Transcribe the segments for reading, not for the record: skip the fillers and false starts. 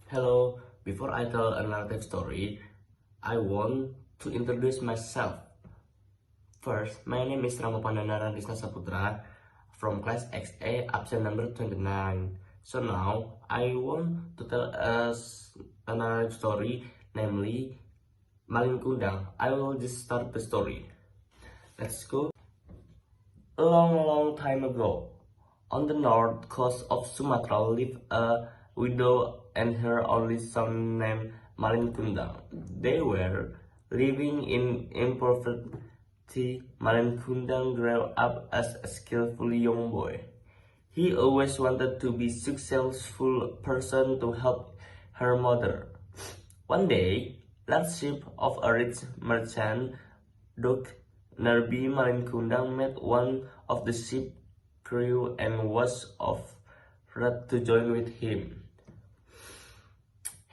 Hello, before I tell a narrative story, I want to introduce myself. First, my name is Rama Pandanaran Risna Saputra from class XA, absent number 29. So now, I want to tell us a narrative story, namely Malin Kundang. I will just start the story. Let's go. A long time ago, on the north coast of Sumatra lived a widow and her only son named Malin Kundang. They were living in poverty. Malin Kundang grew up as a skillful young boy. He always wanted to be a successful person to help her mother. One day, large ship of a rich merchant docked nearby. Malin Kundang met one of the ship crew and was offered to join with him.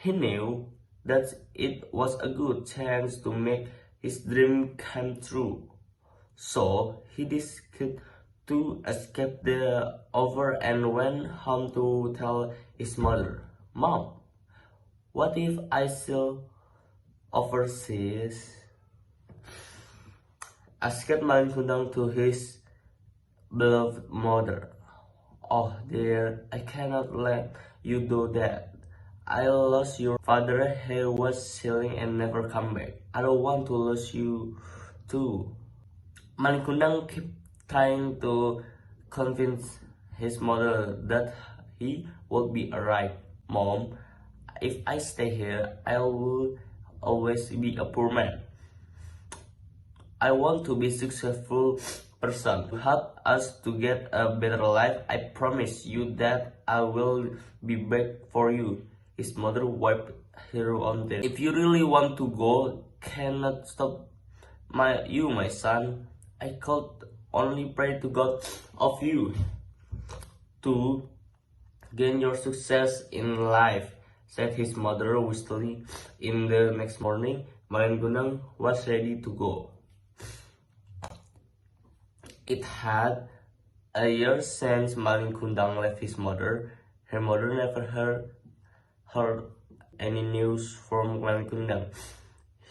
He knew that it was a good chance to make his dream come true. So he decided to escape the offer and went home to tell his mother, "Mom, what if I sail overseas?" Asked Malin Kundang to his beloved mother. "Oh dear, I cannot let you do that. I lost your father. He was sailing and never come back. I don't want to lose you too." Malin Kundang kept trying to convince his mother that he would be alright. "Mom, if I stay here, I will always be a poor man. I want to be a successful person. To help us to get a better life, I promise you that I will be back for you." His mother wiped her on tears. "If you really want to go, cannot stop my son. I could only pray to God of you to gain your success in life," said his mother wistfully. In the next morning, Malin Kundang was ready to go. It had a year since Malin Kundang left his mother. Her mother never heard any news from Malin Kundang.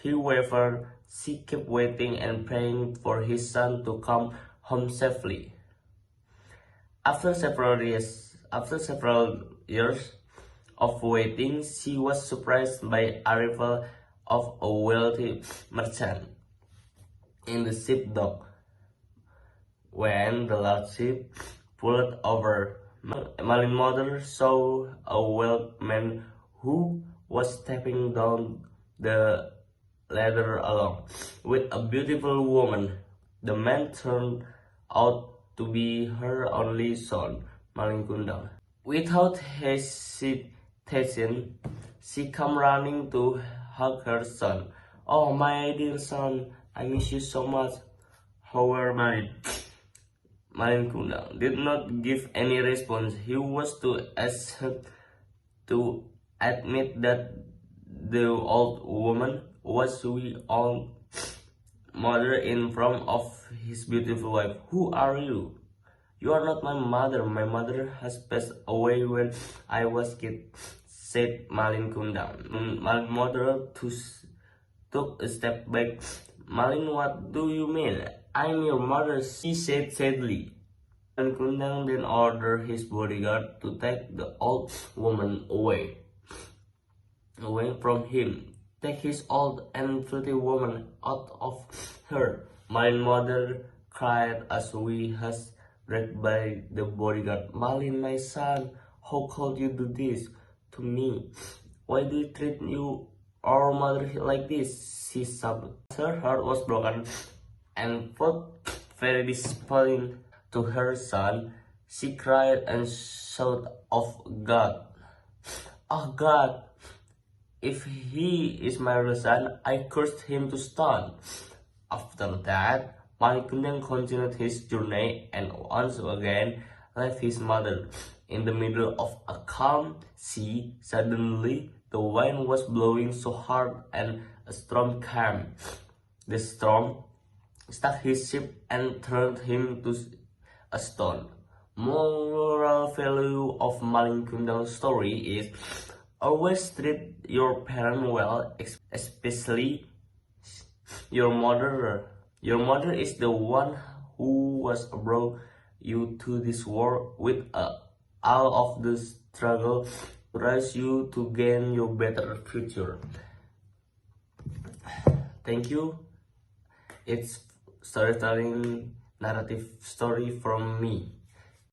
However, she kept waiting and praying for his son to come home safely. After several years of waiting, she was surprised by the arrival of a wealthy merchant in the ship dock. When the large ship pulled over, Malin's mother saw a wealthy man who was stepping down the ladder along with a beautiful woman. The man turned out to be her only son, Malin Kundang. Without hesitation, she came running to hug her son. "Oh, my dear son, I miss you so much." However, Malin Kundang did not give any response. He was too ashamed to admit that the old woman was his own mother in front of his beautiful wife. "Who are you?" "You are not my mother. My mother has passed away when I was a kid," said Malin Kundang. Malin's mother took a step back. "Malin, what do you mean? I'm your mother," she said sadly. Malin Kundang then ordered his bodyguard to take the old woman away from him. "Take his old and filthy woman out of her," Malin's mother cried as we was dragged by the bodyguard. "Malin, my son, how could you do this to me? Why do you treat our mother like this?" she sobbed. Her heart was broken and felt very disappointed to her son. She cried and shouted of God, "Oh God, if he is my real son, I cursed him to stone." After that, Malin Kundang continued his journey and once again left his mother. In the middle of a calm sea, suddenly the wind was blowing so hard and a storm came. The storm stuck his ship and turned him to a stone. Moral value of Malin Kundang's story is Always treat your parent well, especially your mother. Your mother is the one who was brought you to this world with all of the struggle to raise you to gain your better future. Thank you. It's storytelling narrative story from me.